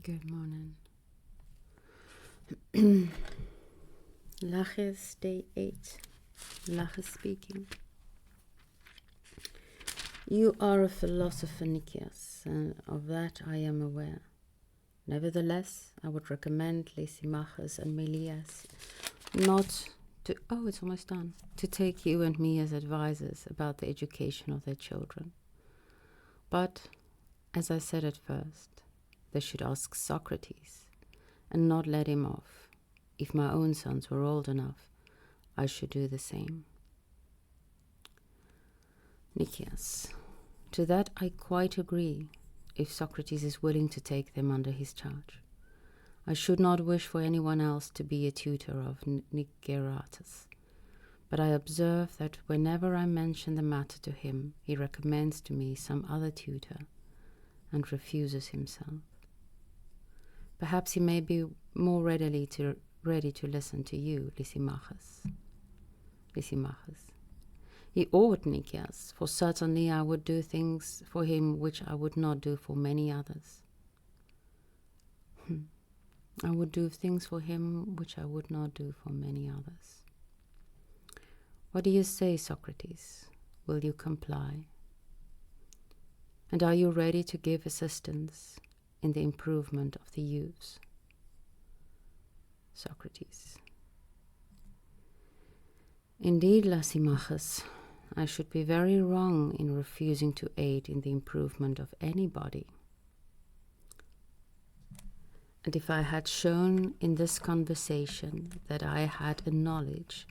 Good morning. Laches, day 8. Laches speaking. You are a philosopher, Nicias, and of that I am aware. Nevertheless, I would recommend Lysimachus and Melias not to, it's almost done, to take you and me as advisors about the education of their children. But, as I said at first, they should ask Socrates and not let him off. If my own sons were old enough, I should do the same. Nicias, to that I quite agree, if Socrates is willing to take them under his charge. I should not wish for anyone else to be a tutor of Niceratus, but I observe that whenever I mention the matter to him, he recommends to me some other tutor and refuses himself. Perhaps he may be more ready to listen to you, Lysimachus. He ought, Nicias, for certainly I would do things for him which I would not do for many others. I would do things for him which I would not do for many others. What do you say, Socrates? Will you comply? And are you ready to give assistance in the improvement of the youths? Socrates. Indeed, Lysimachus, I should be very wrong in refusing to aid in the improvement of anybody. And if I had shown in this conversation that I had a knowledge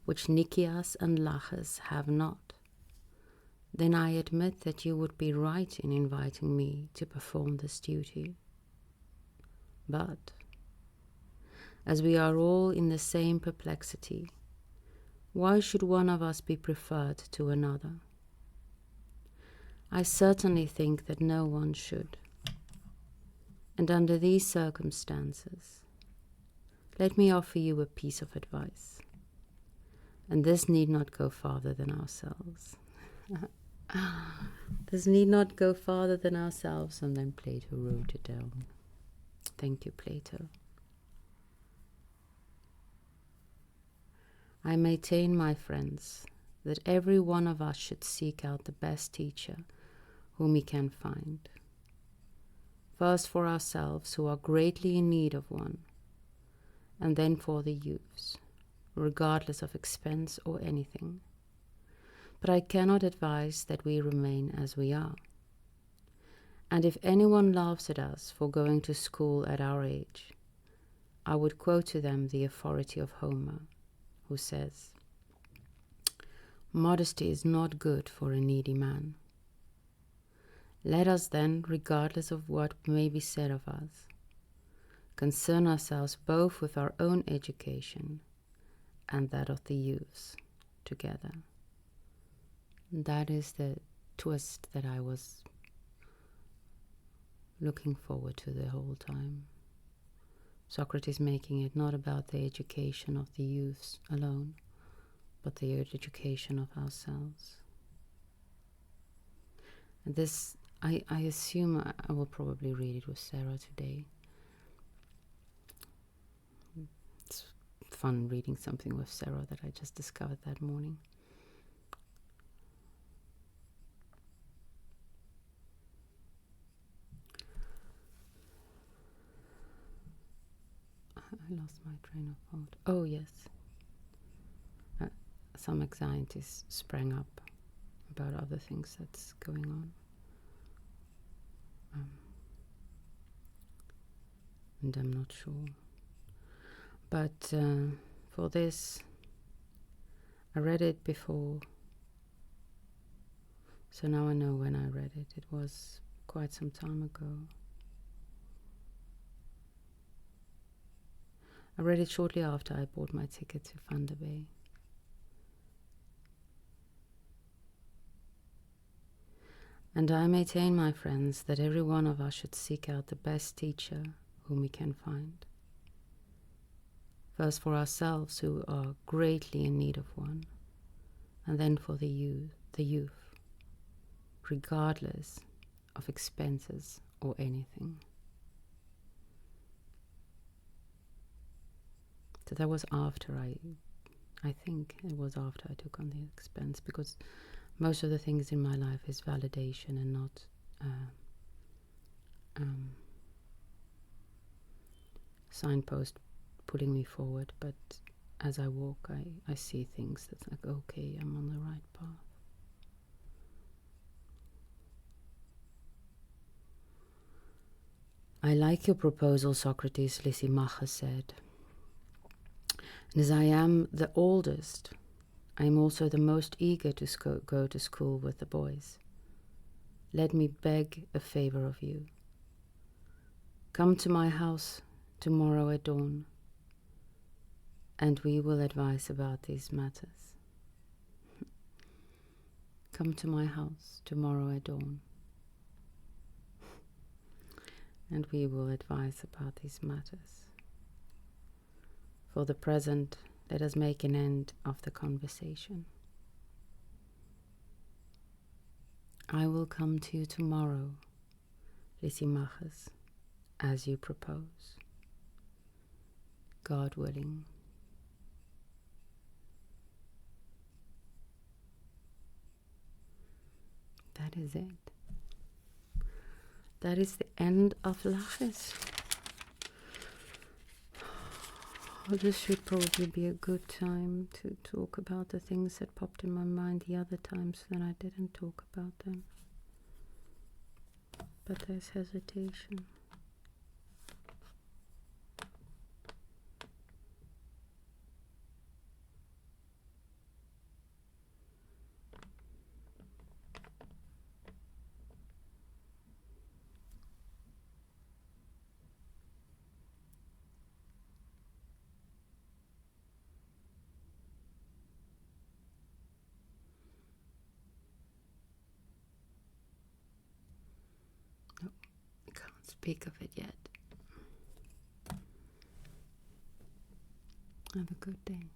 which Nicias and Laches have not, then I admit that you would be right in inviting me to perform this duty. But, as we are all in the same perplexity, why should one of us be preferred to another? I certainly think that no one should. And under these circumstances, let me offer you a piece of advice. And this need not go farther than ourselves. This need not go farther than ourselves. And then Plato wrote it down. Thank you, Plato. I maintain, my friends, that every one of us should seek out the best teacher whom he can find. First for ourselves, who are greatly in need of one, and then for the youths, regardless of expense or anything. But I cannot advise that we remain as we are. And if anyone laughs at us for going to school at our age, I would quote to them the authority of Homer, who says, "Modesty is not good for a needy man." Let us then, regardless of what may be said of us, concern ourselves both with our own education and that of the youths together. That is the twist that I was looking forward to the whole time. Socrates making it not about the education of the youths alone, but the education of ourselves. And this, I assume I will probably read it with Sarah today. It's fun reading something with Sarah that I just discovered that morning. I lost my train of thought. Oh, yes. Some anxieties sprang up about other things that's going on. And I'm not sure. But for this, I read it before. So now I know when I read it. It was quite some time ago. I read it shortly after I bought my ticket to Thunder Bay. And I maintain, my friends, that every one of us should seek out the best teacher whom we can find. First for ourselves, who are greatly in need of one, and then for the youth, regardless of expenses or anything. So that was after I think it was after I took on the expense, because most of the things in my life is validation and not signpost pulling me forward. But as I walk, I see things that's like, okay, I'm on the right path. I like your proposal, Socrates, Lysimachus said. And as I am the oldest, I am also the most eager to go to school with the boys. Let me beg a favor of you. Come to my house tomorrow at dawn, and we will advise about these matters. Come to my house tomorrow at dawn, and we will advise about these matters. For the present, let us make an end of the conversation. I will come to you tomorrow, Lysimachus, as you propose, God willing. That is it. That is the end of Laches. This should probably be a good time to talk about the things that popped in my mind the other times when I didn't talk about them. But there's hesitation. Can't speak of it yet. Have a good day.